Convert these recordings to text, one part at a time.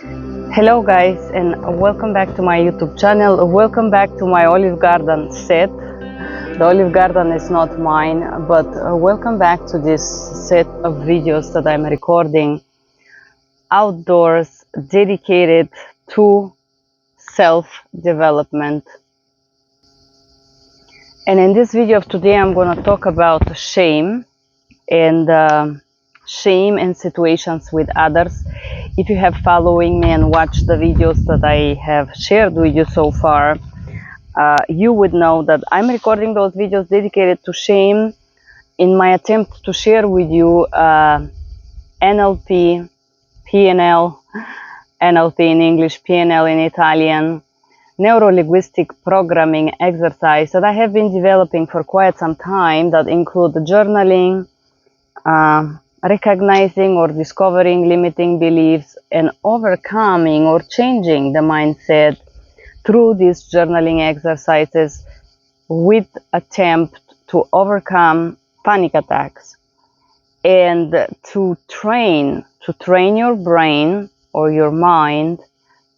Hello guys, and welcome back to my YouTube channel. Welcome back to my olive garden set. The olive garden is not mine, but welcome back to this set of videos that I'm recording outdoors, dedicated to self-development. And in this video of today, I'm going to talk about shame and shame in situations with others. If you have following me and watched the videos that I have shared with you so far, you would know that I'm recording those videos dedicated to shame in my attempt to share with you NLP, PNL, NLP in English, PNL in Italian, neuro-linguistic programming exercise that I have been developing for quite some time that include journaling, recognizing or discovering limiting beliefs, and overcoming or changing the mindset through these journaling exercises with attempt to overcome panic attacks and to train your brain or your mind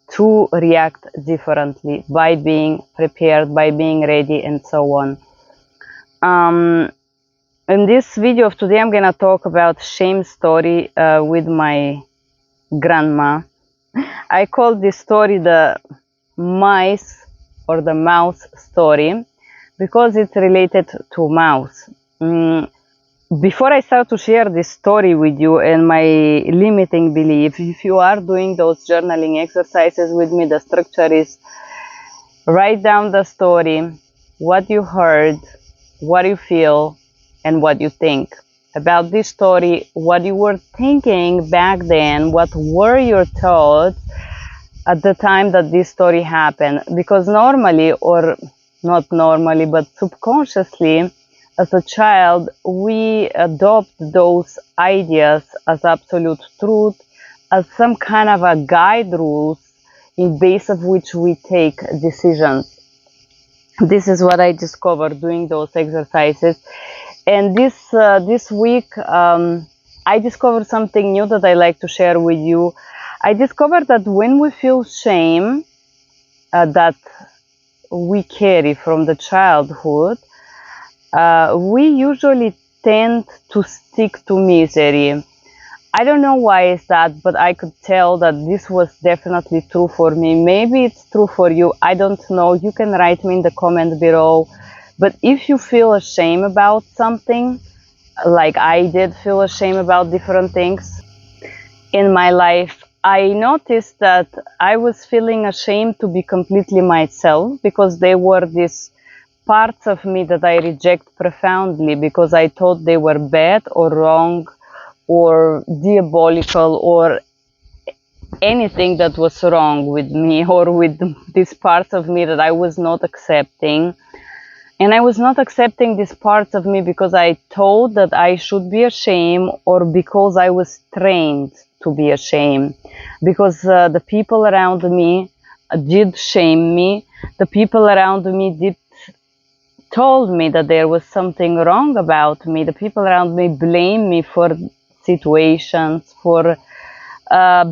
to react differently by being prepared, by being ready, and so on. In this video of today, I'm gonna talk about shame story with my grandma. I call this story the mice or the mouse story because it's related to mouse. Before I start to share this story with you and my limiting belief, if you are doing those journaling exercises with me, the structure is write down the story, what you heard, what you feel, and what you think about this story, what you were thinking back then, what were your thoughts at the time that this story happened. Because normally, or not normally, but subconsciously, as a child, we adopt those ideas as absolute truth, as some kind of a guide rules in base of which we take decisions. This is what I discovered doing those exercises. And this week, I discovered something new that I like to share with you. I discovered that when we feel shame that we carry from the childhood, we usually tend to stick to misery. I don't know why is that, but I could tell that this was definitely true for me. Maybe it's true for you. I don't know. You can write me in the comment below. But if you feel ashamed about something, like I did feel ashamed about different things in my life, I noticed that I was feeling ashamed to be completely myself because there were these parts of me that I reject profoundly because I thought they were bad or wrong or diabolical or anything that was wrong with me or with these parts of me that I was not accepting. And I was not accepting these parts of me because I thought that I should be ashamed or because I was trained to be ashamed. Because the people around me did shame me. The people around me told me that there was something wrong about me. The people around me blamed me for situations, for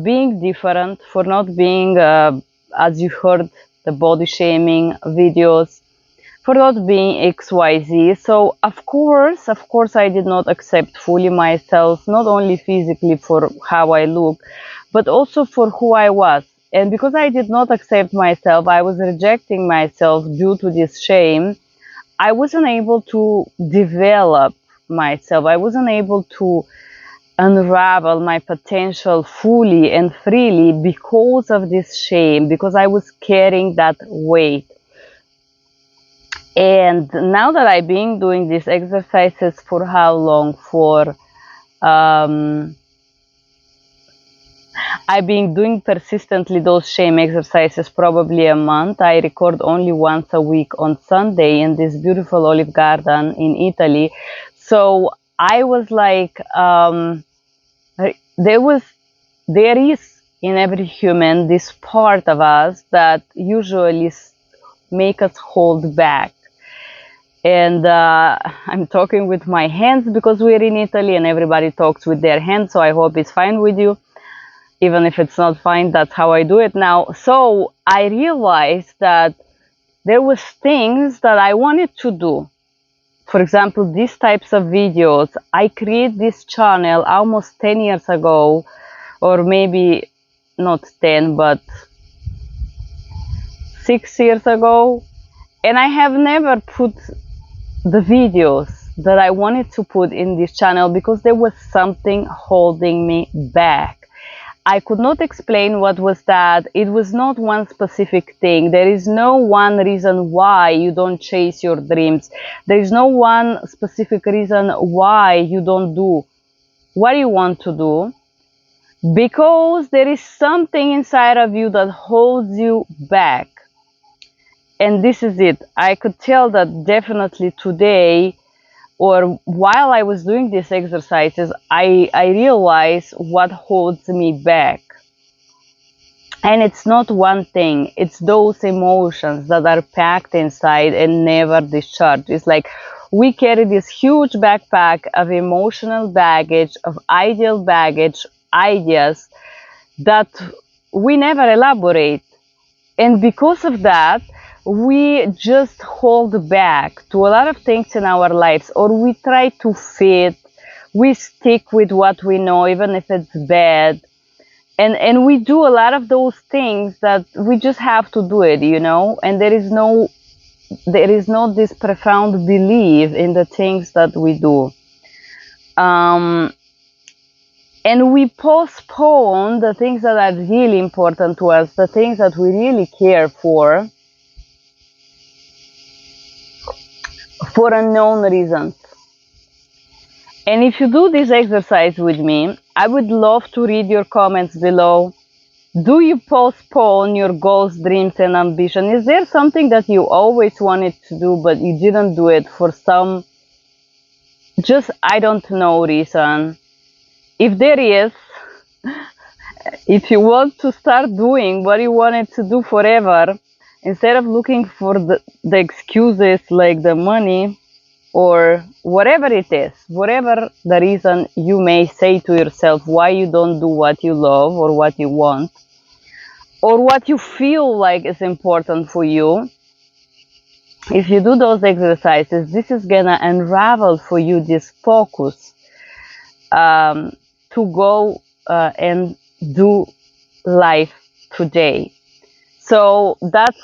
being different, for not being, as you heard, the body shaming videos, for not being XYZ. So of course, I did not accept fully myself, not only physically for how I look, but also for who I was. And because I did not accept myself, I was rejecting myself due to this shame. I wasn't able to develop myself. I wasn't able to unravel my potential fully and freely because of this shame, because I was carrying that weight. And now that I've been doing these exercises for how long? I've been doing persistently those shame exercises probably a month. I record only once a week on Sunday in this beautiful olive garden in Italy. So I was like, there is in every human this part of us that usually make us hold back. And I'm talking with my hands because we're in Italy and everybody talks with their hands, so I hope it's fine with you. Even if it's not fine, that's how I do it now. So I realized that there was things that I wanted to do. For example, these types of videos. I created this channel almost 10 years ago, or maybe not 10, but 6 years ago. And I have never put the videos that I wanted to put in this channel because there was something holding me back. I could not explain what was that. It was not one specific thing. There is no one reason why you don't chase your dreams. There is no one specific reason why you don't do what you want to do, because there is something inside of you that holds you back. And this is it. I could tell that definitely today, or while I was doing these exercises, I realized what holds me back. And it's not one thing, it's those emotions that are packed inside and never discharged. It's like we carry this huge backpack of emotional baggage, of ideal baggage, ideas that we never elaborate. And because of that, we just hold back to a lot of things in our lives, or we try to fit, we stick with what we know, even if it's bad. And we do a lot of those things that we just have to do it, you know, and there is not this profound belief in the things that we do. And we postpone the things that are really important to us, the things that we really care for unknown reasons. And if you do this exercise with me, I would love to read your comments below. Do you postpone your goals, dreams, and ambition? Is there something that you always wanted to do, but you didn't do it for some, just I don't know, reason? If there is, if you want to start doing what you wanted to do forever, instead of looking for the excuses like the money, or whatever it is, whatever the reason you may say to yourself why you don't do what you love or what you want, or what you feel like is important for you, if you do those exercises, this is gonna unravel for you this focus to go and do life today. So that's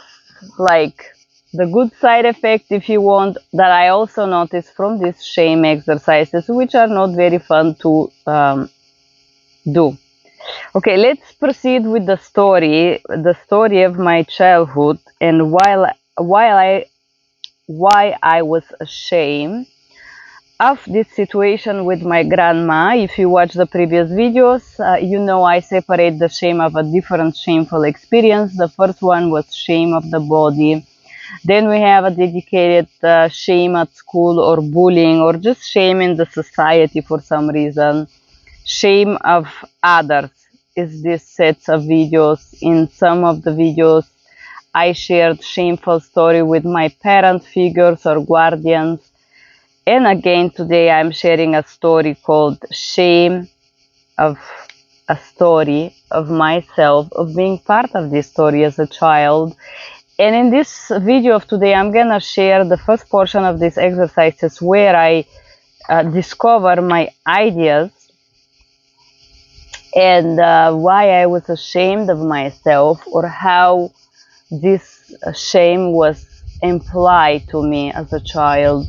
like the good side effect, if you want, that I also noticed from these shame exercises, which are not very fun to do. Okay, let's proceed with the story of my childhood, and why I was ashamed of this situation with my grandma. If you watch the previous videos, you know I separate the shame of a different shameful experience. The first one was shame of the body. Then we have a dedicated shame at school, or bullying, or just shame in the society for some reason. Shame of others is this sets of videos. In some of the videos, I shared shameful story with my parent figures or guardians. And again, today I'm sharing a story called Shame of a story of myself, of being part of this story as a child. And in this video of today, I'm gonna share the first portion of these exercises where I discover my ideas and why I was ashamed of myself, or how this shame was implied to me as a child.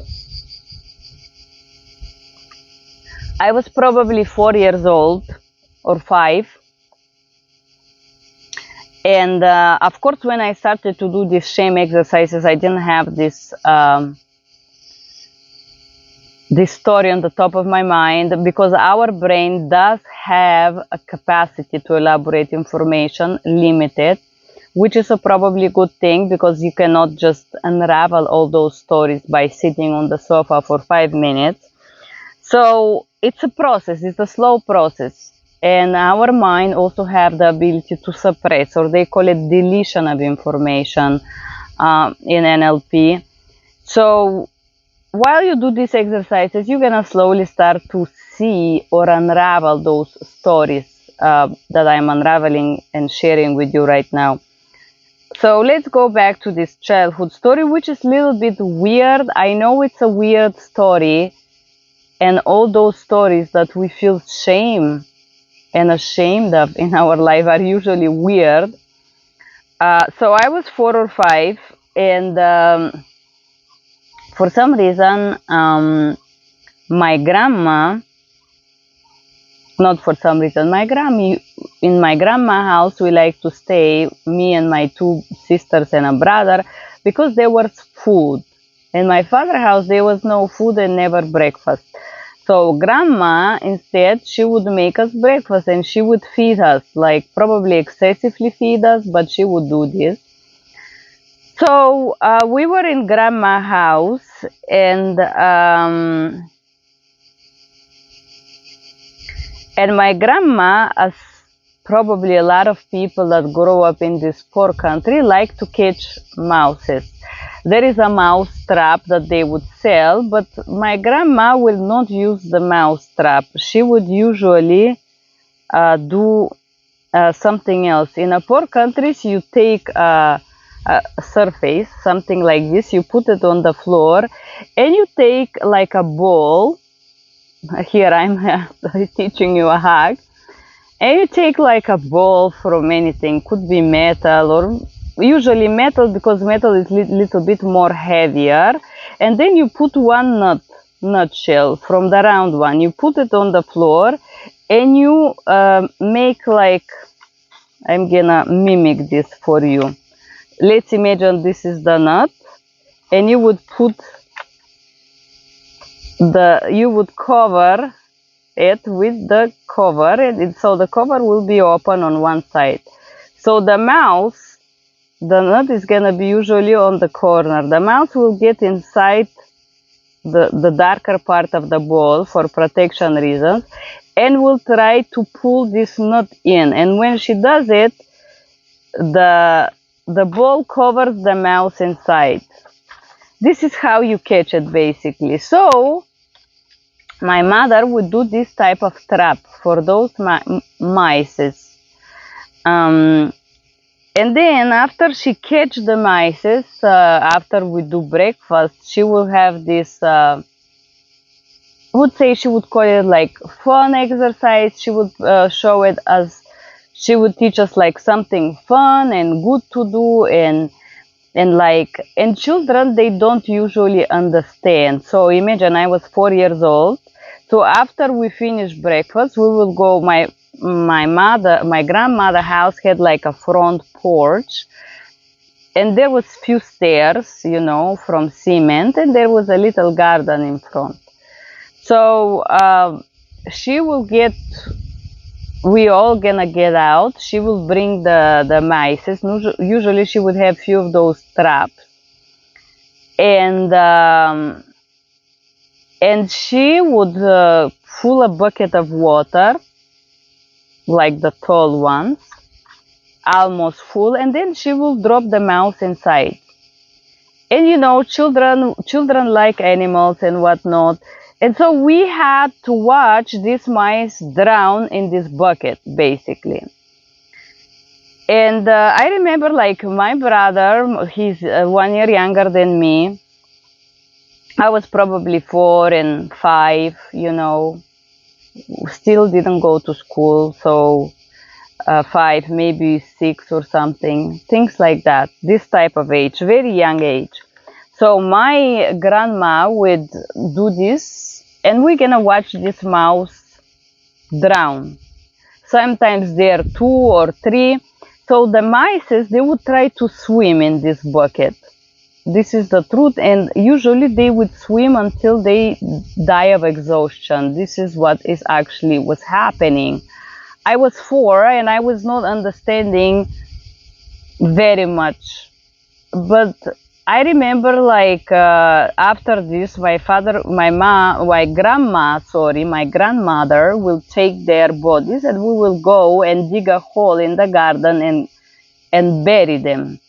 I was probably 4 years old, or 5. And of course, when I started to do these shame exercises, I didn't have this story on the top of my mind, because our brain does have a capacity to elaborate information, limited, which is a probably good thing, because you cannot just unravel all those stories by sitting on the sofa for 5 minutes. So it's a process, it's a slow process. And our mind also have the ability to suppress, or they call it deletion of information in NLP. So while you do these exercises, you're gonna slowly start to see or unravel those stories that I'm unraveling and sharing with you right now. So let's go back to this childhood story, which is a little bit weird. I know it's a weird story, and all those stories that we feel shame and ashamed of in our life are usually weird. So I was 4 or 5, and for some reason, my grandma, not for some reason, in my grandma house, we like to stay, me and my 2 sisters and a brother, because there was food. In my father's house, there was no food and never breakfast. So grandma, instead, she would make us breakfast and she would feed us, like probably excessively feed us, but she would do this. So we were in grandma house, and my grandma, as probably a lot of people that grow up in this poor country, like to catch mouses. There is a mouse trap that they would sell, but my grandma will not use the mouse trap. She would usually do something else. In a poor countries, you take a surface, something like this, you put it on the floor, and you take like a ball. Here I'm teaching you a hack. And you take like a ball from anything, could be metal, or usually metal, because metal is little bit more heavier. And then you put one nutshell from the round one. You put it on the floor, and you make like, I'm gonna mimic this for you. Let's imagine this is the nut, and you would cover it with the cover, and so the cover will be open on one side. So the nut is gonna be usually on the corner. The mouse will get inside the darker part of the ball for protection reasons, and will try to pull this nut in. And when she does it, the ball covers the mouse inside. This is how you catch it, basically. So my mother would do this type of trap for those mice. And then after she catch the mice, after we do breakfast, she will have this, would say she would call it like fun exercise. She would show it as, she would teach us like something fun and good to do, and children, they don't usually understand. So imagine I was 4 years old. So after we finish breakfast, we will go, my grandmother house had like a front porch, and there was few stairs, from cement, and there was a little garden in front. So she will we all gonna get out. She will bring the mice. Usually she would have few of those traps, and she would fill a bucket of water, like the tall ones, almost full, and then she will drop the mouse inside. And children like animals and whatnot. And so we had to watch these mice drown in this bucket, basically. And I remember, like, my brother, he's 1 year younger than me. I was probably 4 and 5, still didn't go to school. So 5, maybe 6 or something, things like that. This type of age, very young age. So my grandma would do this, and we're gonna watch this mouse drown. Sometimes there are 2 or 3. So the mice, they would try to swim in this bucket. This is the truth, and usually they would swim until they die of exhaustion. This is what is actually was happening. I was 4 and I was not understanding very much, but I remember, like, after this, my grandmother will take their bodies, and we will go and dig a hole in the garden and bury them.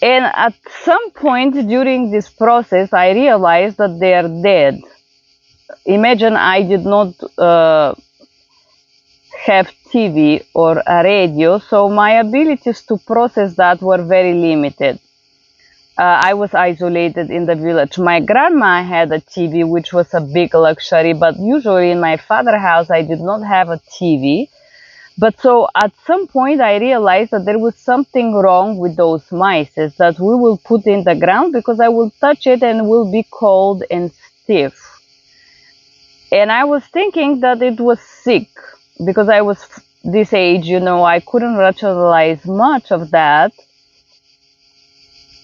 And at some point during this process, I realized that they are dead. Imagine I did not have TV or a radio, so my abilities to process that were very limited. I was isolated in the village. My grandma had a TV, which was a big luxury, but usually in my father's house, I did not have a TV. But so at some point, I realized that there was something wrong with those mice that we will put in the ground because I will touch it and will be cold and stiff. And I was thinking that it was sick because I was this age, you know, I couldn't rationalize much of that.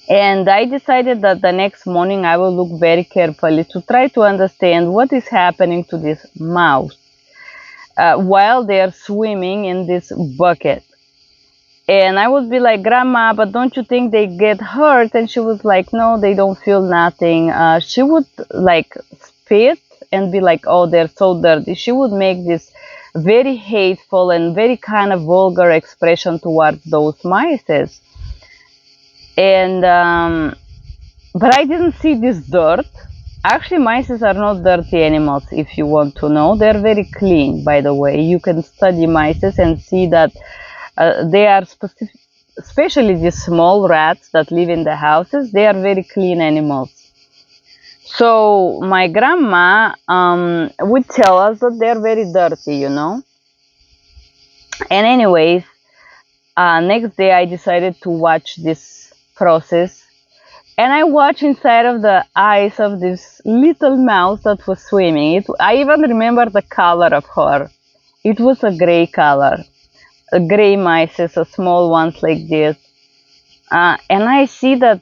And I decided that the next morning I will look very carefully to try to understand what is happening to this mouse while they are swimming in this bucket. And I would be like, Grandma, but don't you think they get hurt? And she was like, no, they don't feel nothing. She would like spit and be like, oh, they're so dirty. She would make this very hateful and very kind of vulgar expression towards those mice. And but I didn't see this dirt. Actually, mice are not dirty animals, if you want to know. They're very clean, by the way. You can study mice and see that they are especially these small rats that live in the houses, they are very clean animals. So my grandma would tell us that they're very dirty, you know. And anyways, next day I decided to watch this process. And I watched inside of the eyes of this little mouse that was swimming. I even remember the color of her. It was a gray color. A gray mice, a small ones like this. And I see that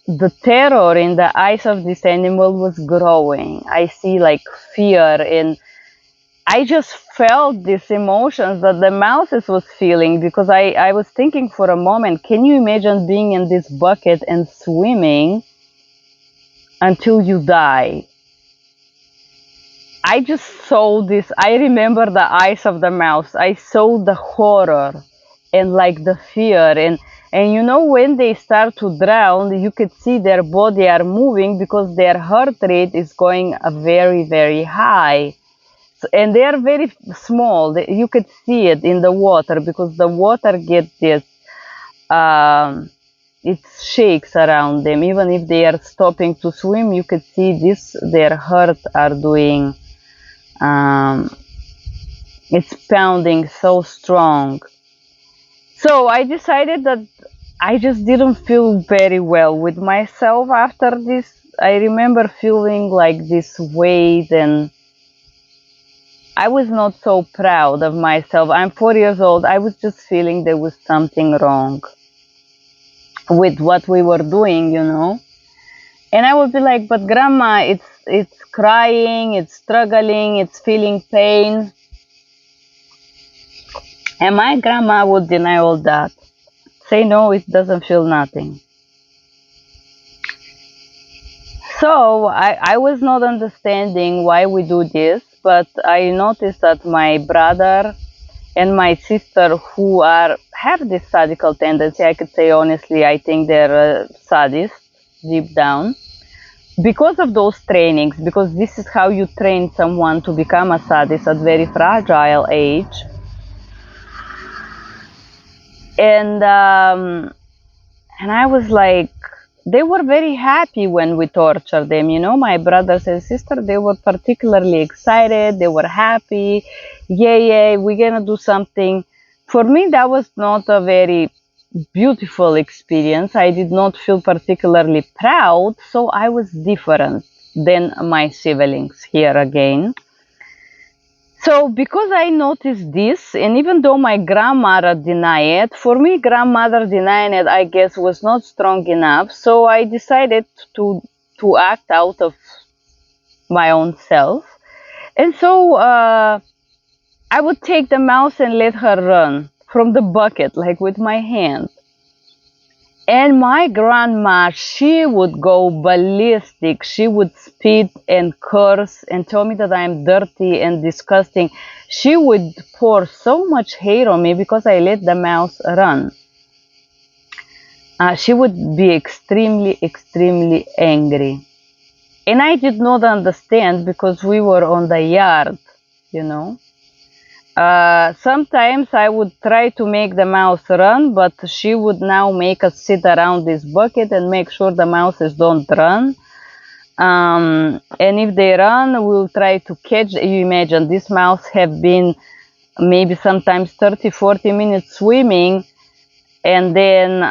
the terror in the eyes of this animal was growing. I see like fear, and I just felt these emotions that the mouses was feeling, because I was thinking for a moment, can you imagine being in this bucket and swimming until you die? I just saw this. I remember the eyes of the mouse. I saw the horror and like the fear, and you know, when they start to drown, you could see their body are moving because their heart rate is going very, very high. And they are very small. You could see it in the water because the water gets this, it shakes around them. Even if they are stopping to swim, you could see this, their heart are doing, it's pounding so strong. So I decided that I just didn't feel very well with myself after this. I remember feeling like this weight, and I was not so proud of myself. I'm 4 years old. I was just feeling there was something wrong with what we were doing, you know. And I would be like, but Grandma, it's crying, it's struggling, it's feeling pain. And my grandma would deny all that. Say, no, it doesn't feel nothing. So I was not understanding why we do this, but I noticed that my brother and my sister, who have this sadical tendency, I could say honestly, I think they're sadists deep down, because of those trainings, because this is how you train someone to become a sadist at very fragile age. And I was like, they were very happy when we tortured them, you know. My brothers and sisters, they were particularly excited. They were happy. Yeah, we're gonna do something. For me, that was not a very beautiful experience. I did not feel particularly proud, so I was different than my siblings here again. So because I noticed this, and even though my grandmother denied it, for me, grandmother denying it, I guess, was not strong enough. So I decided to act out of my own self. And so I would take the mouse and let her run from the bucket, like with my hand. And my grandma, she would go ballistic. She would spit and curse and tell me that I'm dirty and disgusting. She would pour so much hate on me because I let the mouse run. She would be extremely, extremely angry. And I did not understand because we were on the yard, you know. Sometimes I would try to make the mouse run, but she would now make us sit around this bucket and make sure the mouses don't run. And if they run, we'll try to catch. You imagine this mouse have been maybe sometimes 30-40 minutes swimming, and then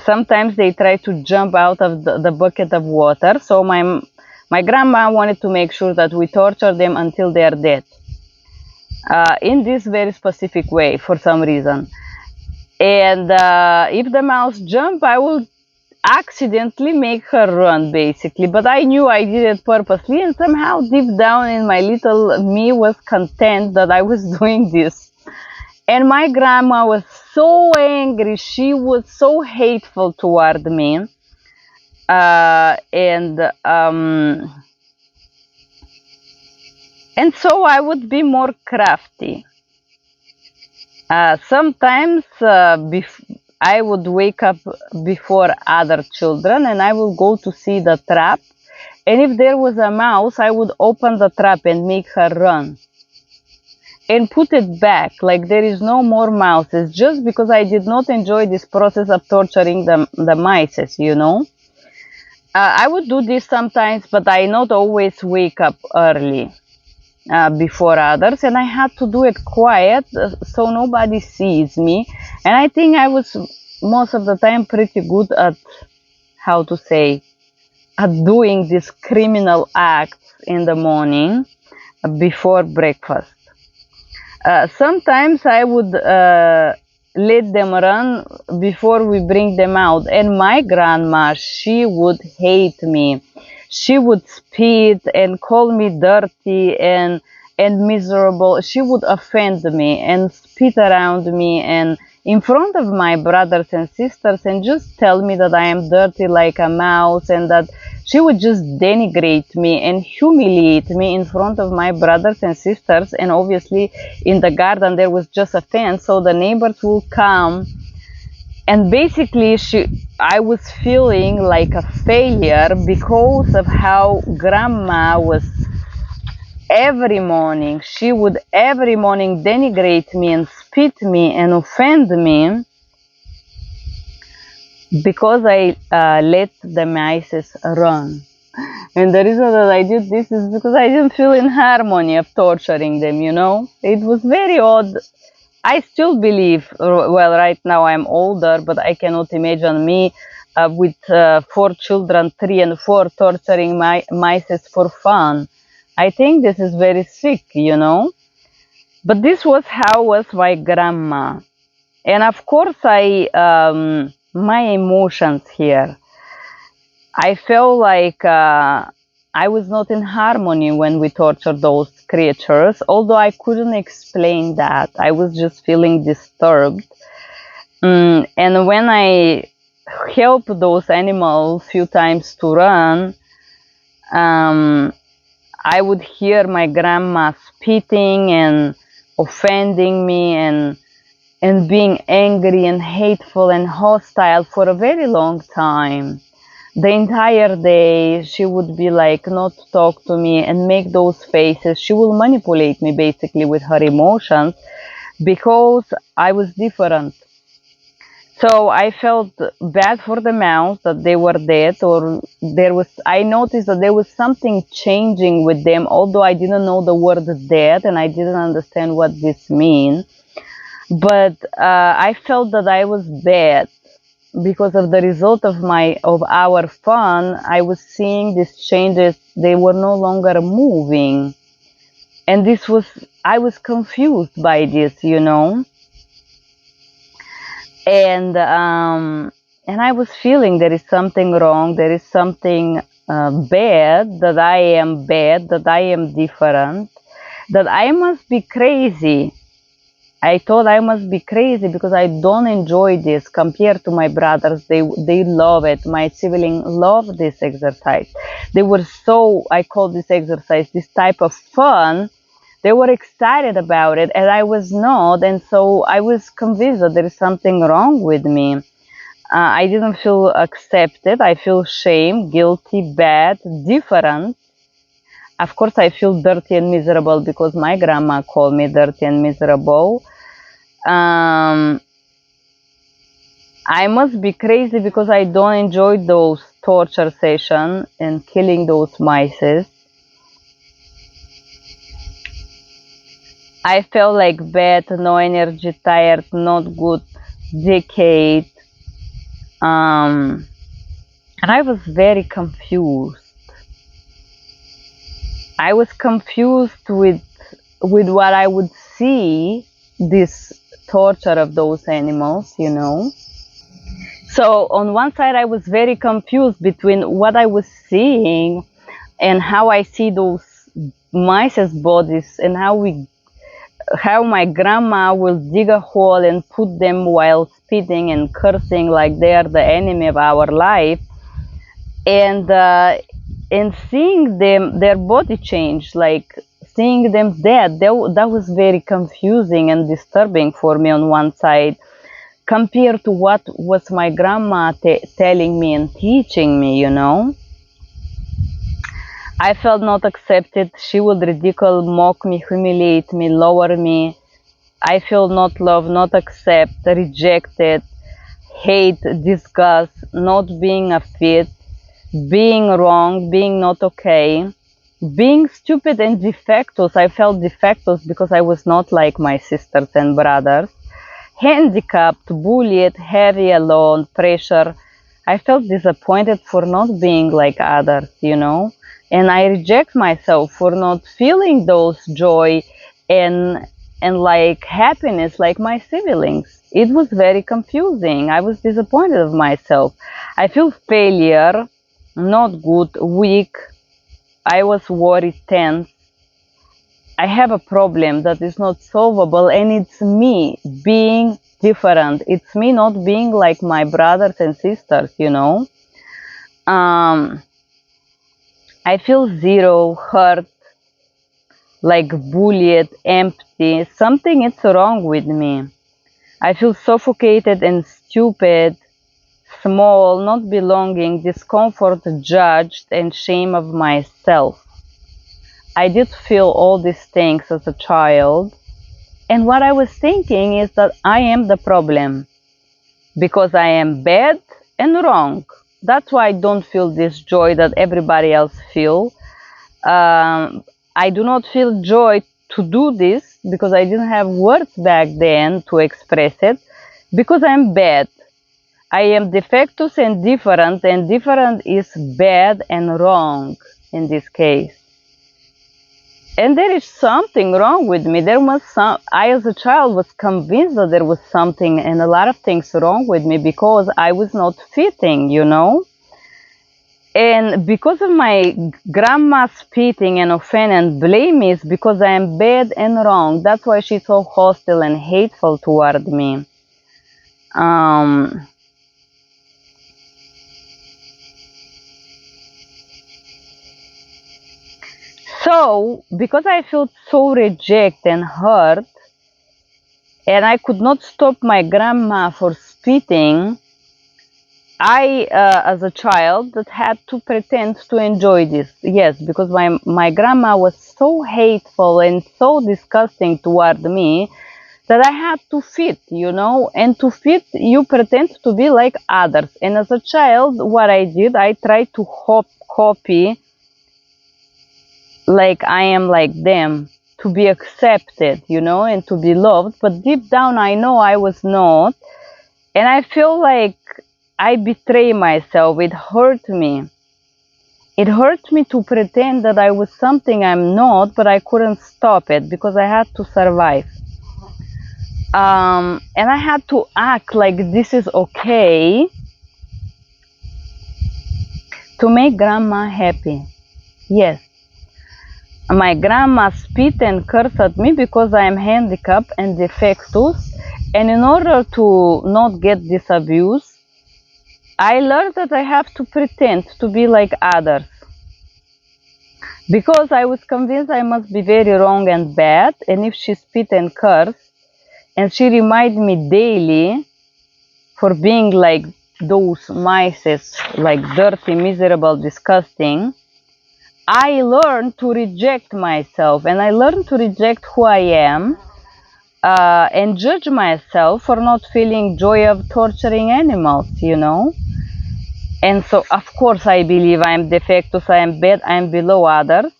sometimes they try to jump out of the bucket of water. So my grandma wanted to make sure that we torture them until they are dead, in this very specific way for some reason. And if the mouse jump, I will accidentally make her run, basically. But I knew I did it purposely, and somehow deep down in my little me was content that I was doing this. And my grandma was so angry. She was so hateful toward me. And so I would be more crafty. Sometimes I would wake up before other children and I would go to see the trap. And if there was a mouse, I would open the trap and make her run and put it back like there is no more mouses, just because I did not enjoy this process of torturing the mice, you know. I would do this sometimes, but I not always wake up early. Before others, and I had to do it quiet so nobody sees me. And I think I was most of the time pretty good at, how to say, at doing these criminal acts in the morning before breakfast. Sometimes I would let them run before we bring them out, and my grandma, she would hate me. She would spit and call me dirty and miserable. She would offend me and spit around me and in front of my brothers and sisters and just tell me that I am dirty like a mouse, and that she would just denigrate me and humiliate me in front of my brothers and sisters. And obviously in the garden there was just a fence, so the neighbors will come. And basically I was feeling like a failure because of how grandma was every morning. She would every morning denigrate me and spit me and offend me because I let the mice run. And the reason that I did this is because I didn't feel in harmony of torturing them, you know. It was very odd. I still believe, well, right now I'm older, but I cannot imagine me with 4 children, 3 and 4, torturing mice for fun. I think this is very sick, you know. But this was how was my grandma. And of course, my emotions here. I felt like I was not in harmony when we tortured those creatures, although I couldn't explain that. I was just feeling disturbed. And when I helped those animals a few times to run, I would hear my grandma spitting and offending me and being angry and hateful and hostile for a very long time. The entire day she would be like not talk to me and make those faces. She will manipulate me basically with her emotions because I was different. So I felt bad for the mouse that they were dead, or I noticed that there was something changing with them, although I didn't know the word dead and I didn't understand what this means. But I felt that I was bad because of the result of our fun. I was seeing these changes. They were no longer moving, and I was confused by this, you know. And I was feeling there is something wrong. There is something bad, that I am bad, that I am different, that I must be crazy. I thought I must be crazy because I don't enjoy this compared to my brothers. They love it. My siblings love this exercise. They were so, I call this exercise, this type of fun. They were excited about it and I was not. And so I was convinced that there is something wrong with me. I didn't feel accepted. I feel shame, guilty, bad, different. Of course, I feel dirty and miserable because my grandma called me dirty and miserable. I must be crazy because I don't enjoy those torture sessions and killing those mice. I felt like bad, no energy, tired, not good, decade. And I was very confused. I was confused with what I would see, this torture of those animals, you know. So on one side, I was very confused between what I was seeing and how I see those mice's bodies, and how my grandma will dig a hole and put them while spitting and cursing like they are the enemy of our life, and seeing their body change, like seeing them dead, that was very confusing and disturbing for me on one side, compared to what was my grandma telling me and teaching me, you know. I felt not accepted. She would ridicule, mock me, humiliate me, lower me. I feel not loved, not accepted, rejected, hate, disgust, not being a fit, being wrong, being not okay, being stupid and defectors. I felt defectors because I was not like my sisters and brothers. Handicapped, bullied, heavy, alone, pressure. I felt disappointed for not being like others, you know, and I reject myself for not feeling those joy and like happiness like my siblings. It was very confusing. I was disappointed of myself. I feel failure, not good, weak. I was worried, tense. I have a problem that is not solvable, and it's me being different. It's me not being like my brothers and sisters, you know. I feel zero, hurt, like bullied, empty. Something is wrong with me. I feel suffocated and stupid, small, not belonging, discomfort, judged, and shame of myself. I did feel all these things as a child. And what I was thinking is that I am the problem because I am bad and wrong. That's why I don't feel this joy that everybody else feel. I do not feel joy to do this because I didn't have words back then to express it, because I'm bad. I am defectus and different is bad and wrong in this case. And there is something wrong with me. I as a child was convinced that there was something and a lot of things wrong with me because I was not fitting, you know. And because of my grandma spitting and offend and blame me, is because I am bad and wrong. That's why she's so hostile and hateful toward me. So, because I felt so rejected and hurt, and I could not stop my grandma for spitting, I, as a child, that had to pretend to enjoy this. Yes, because my grandma was so hateful and so disgusting toward me that I had to fit, you know. And to fit, you pretend to be like others. And as a child, what I did, I tried to copy like I am like them, to be accepted, you know, and to be loved. But deep down, I know I was not. And I feel like I betray myself. It hurt me. It hurt me to pretend that I was something I'm not, but I couldn't stop it because I had to survive. And I had to act like this is okay to make grandma happy. Yes. My grandma spit and cursed at me because I am handicapped and defectus. And in order to not get this abuse, I learned that I have to pretend to be like others. Because I was convinced I must be very wrong and bad. And if she spit and cursed, and she reminded me daily for being like those mice, like dirty, miserable, disgusting, I learned to reject myself, and I learned to reject who I am, and judge myself for not feeling joy of torturing animals, you know. And so, of course, I believe I am defectus, I am bad, I am below others.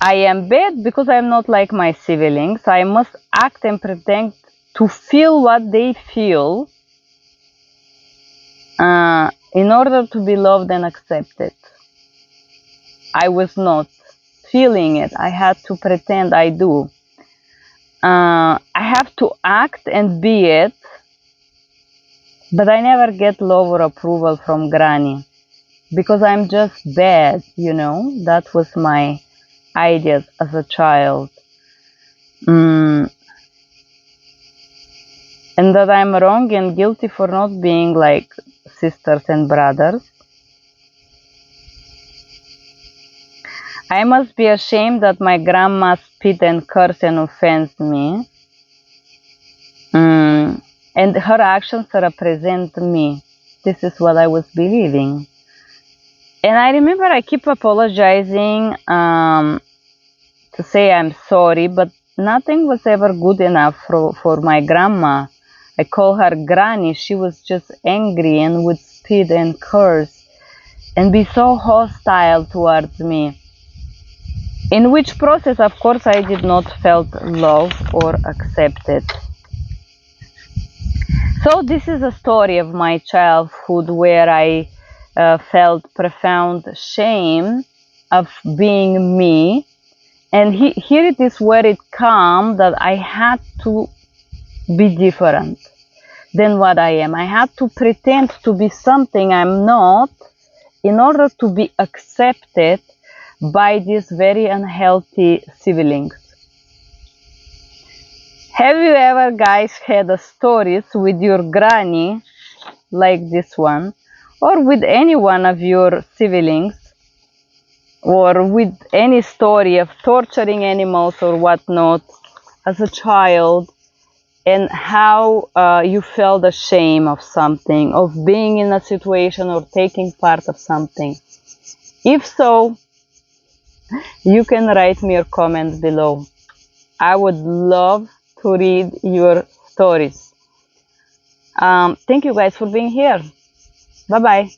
I am bad because I am not like my siblings. I must act and pretend to feel what they feel in order to be loved and accepted. I was not feeling it. I had to pretend I do. I have to act and be it, but I never get love or approval from Granny because I'm just bad, you know. That was my ideas as a child. And that I'm wrong and guilty for not being like sisters and brothers. I must be ashamed that my grandma spit and cursed and offends me. And her actions represent me. This is what I was believing. And I remember I keep apologizing to say I'm sorry, but nothing was ever good enough for my grandma. I call her Granny. She was just angry and would spit and curse and be so hostile towards me. In which process, of course, I did not felt love or accepted. So this is a story of my childhood where I felt profound shame of being me. And here it is where it comes that I had to be different than what I am. I had to pretend to be something I'm not in order to be accepted by these very unhealthy siblings. Have you ever, guys, had a stories with your granny like this one, or with any one of your siblings, or with any story of torturing animals or whatnot as a child, and how you felt ashamed of something, of being in a situation or taking part of something? If so, you can write me your comments below. I would love to read your stories. Thank you guys for being here. Bye bye.